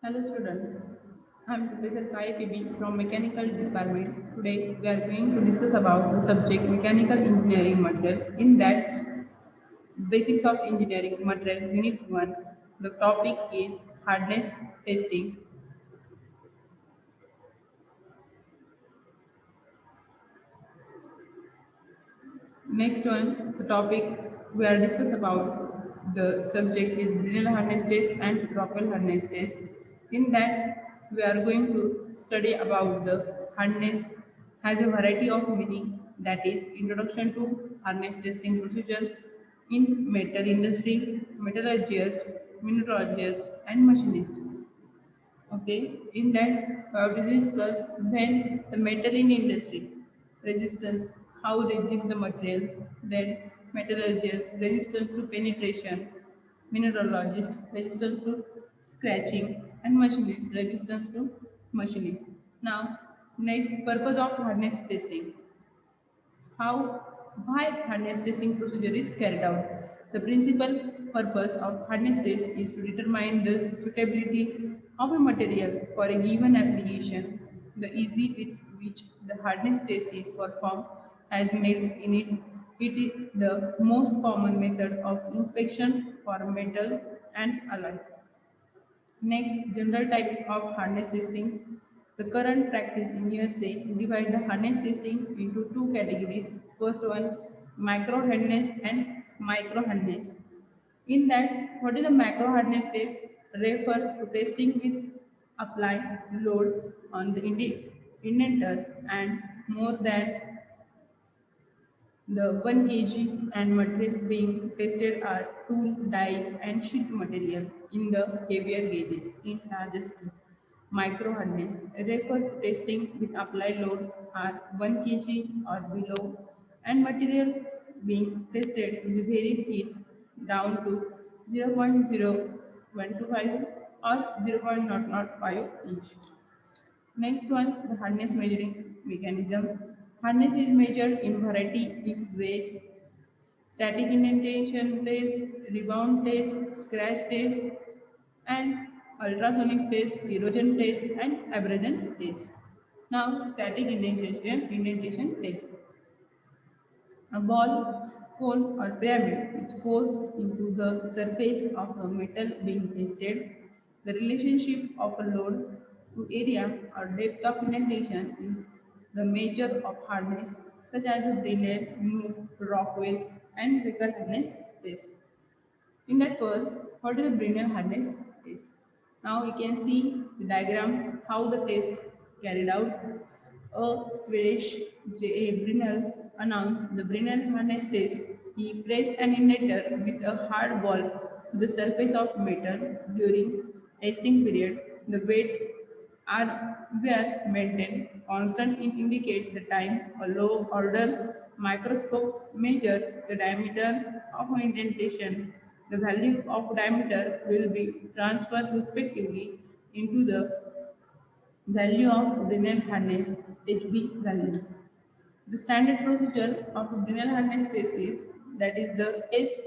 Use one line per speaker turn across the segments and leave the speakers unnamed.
Hello student, I am Professor Kai PB from Mechanical Department. Today we are going to discuss about the subject Mechanical Engineering Material. In that, Basics of Engineering Material Unit 1. The topic is hardness testing. Next one, the topic we are discuss about the subject is Brinell hardness test and Rockwell hardness test. In that, we are going to study about the hardness has a variety of meaning, that is introduction to harness testing procedure in metal industry, metallurgist, mineralogist, and machinist. Okay, in that we discuss when the metal in industry, resistance, how resist the material, then metallurgist, resistance to penetration, mineralogist, resistance to scratching, and machinist, resistance to machining. Now, next purpose of hardness testing. How why hardness testing procedure is carried out. The principal purpose of hardness test is to determine the suitability of a material for a given application. The ease with which the hardness test is performed has made in it it is the most common method of inspection for metal and alloy. Next, general type of harness testing. The current practice in USA divide the harness testing into two categories. First one, macro harness and micro harness. In that, what is a macro harness test? Refer to testing with applied load on the indenter and more than the 1 kg and material being tested are tool, dies and sheet material in the heavier gauges in larger scale. Micro hardness refer to testing with applied loads are 1 kg or below and material being tested in the very thin down to 0.0125 or 0.005 inch. Next one, the hardness measuring mechanism. Hardness is measured in variety if weights, static indentation test, rebound test, scratch test, and ultrasonic test, erosion test, and abrasion test. Now, static indentation test. A ball, cone, or pyramid is forced into the surface of the metal being tested. The relationship of a load to area or depth of indentation is the measure of hardness, such as the Brinell, Moog, Rockwell, and Becker hardness test. In that first, what is the Brinell hardness test? Now we can see the diagram how the test carried out. A Swedish J.A. Brinell announced the Brinell harness test. He placed an indenter with a hard ball to the surface of metal during testing period. The weight are were maintained constant in indicate the time. A low order microscope measure the diameter of an indentation. The value of diameter will be transferred respectively into the value of Brinell harness HB value. The standard procedure of a Brinell harness test is that is the test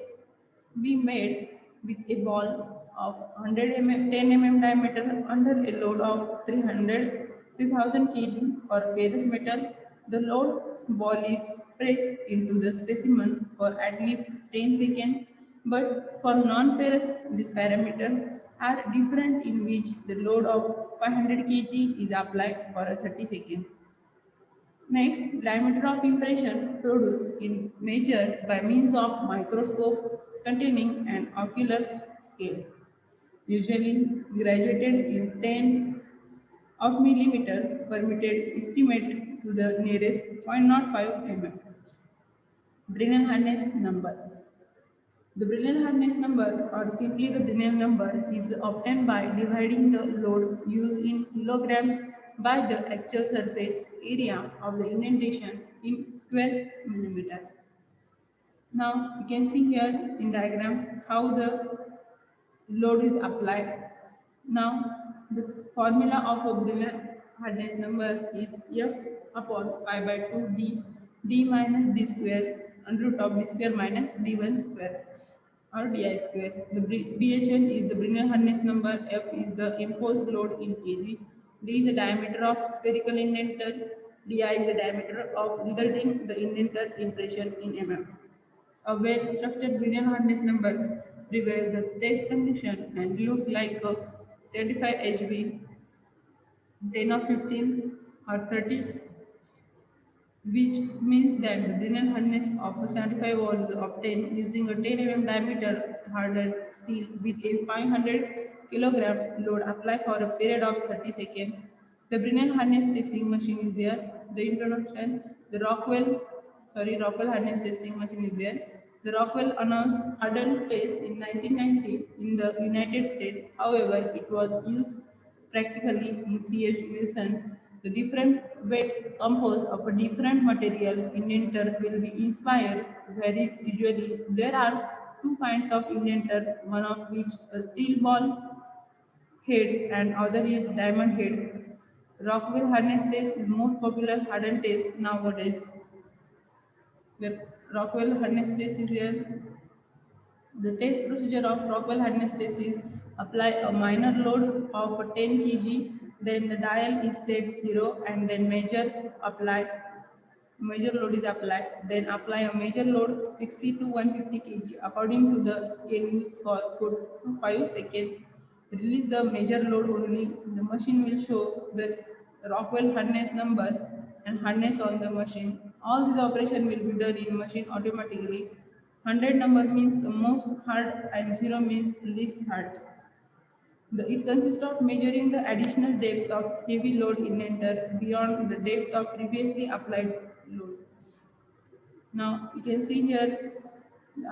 we made with a ball of 100 mm, 10 mm diameter under a load of 3000 kg or ferrous metal. The load ball is pressed into the specimen for at least 10 seconds, but for non-ferrous, these parameters are different in which the load of 500 kg is applied for a 30 seconds. Next, diameter of impression produced in measured by means of microscope containing an ocular scale, usually graduated in 10 of millimeter permitted estimate to the nearest 0.05 mm. Brinell hardness number. The Brinell hardness number or simply the Brinell number is obtained by dividing the load used in kilogram by the actual surface area of the indentation in square millimeter. Now you can see here in diagram how the load is applied. Now the formula of a Brinell hardness number is F upon pi by 2 d minus d square under root of d square minus d1 square. or di square. The BHN is the Brinell hardness number, F is the imposed load in kg, D is the diameter of spherical indenter, Di is the diameter of resulting the indenter impression in mm. A well-structured Brinell hardness number reveals the test condition and look like a 75 HB, 10 or 15 or 30, which means that the Brinell hardness of 75 was obtained using a 10 diameter hardened steel with a 500 kilogram load applied for a period of 30 seconds. The Brinell harness testing machine is there. The introduction, the Rockwell harness testing machine is there. The Rockwell announced hardened test in 1990 in the United States. However, it was used practically in C.H. Wilson. The different weight composed of a different material indenter will be inspired very usually. There are two kinds of indenter, one of which a steel ball head and other is diamond head. Rockwell harness test is most popular hardened test nowadays. The Rockwell harness test is here. The test procedure of Rockwell harness test is apply a minor load of 10 kg, then the dial is set 0 and then major load is applied, then apply a major load 60 to 150 kg according to the scale used for 4 to 5 seconds. Release the major load only. The machine will show the Rockwell harness number and harness on the machine. All these operation will be done in machine automatically. 100 number means the most hard and 0 means least hard. It consists of measuring the additional depth of heavy load indenter beyond the depth of previously applied load. Now you can see here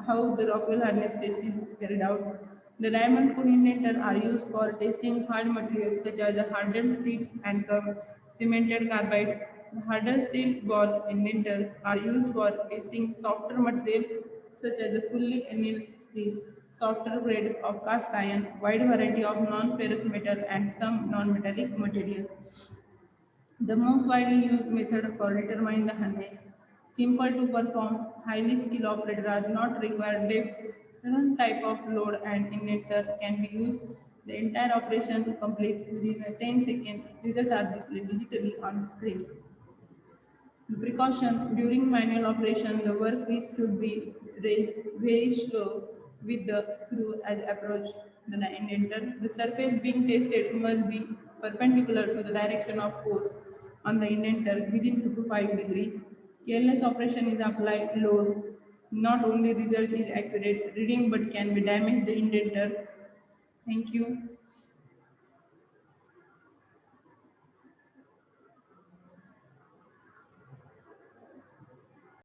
how the Rockwell harness test is carried out. The diamond cone indenter are used for testing hard materials such as the hardened steel and some cemented carbide. The hardened steel ball indenter are used for testing softer material such as the fully annealed steel, softer grade of cast iron, wide variety of non-ferrous metal and some non-metallic material. The most widely used method for determining the harness. Simple to perform, highly skilled operator are not required. Different type of load and indenter can be used. The entire operation completes within a 10 seconds. Results are displayed digitally on screen. The precaution during manual operation, the workpiece should be raised very slow with the screw as approach the indenter. The surface being tested must be perpendicular to the direction of force on the indenter within 2 to 5 degree. Careless operation is applied load. Not only result is accurate reading but can be damage the indenter. Thank you.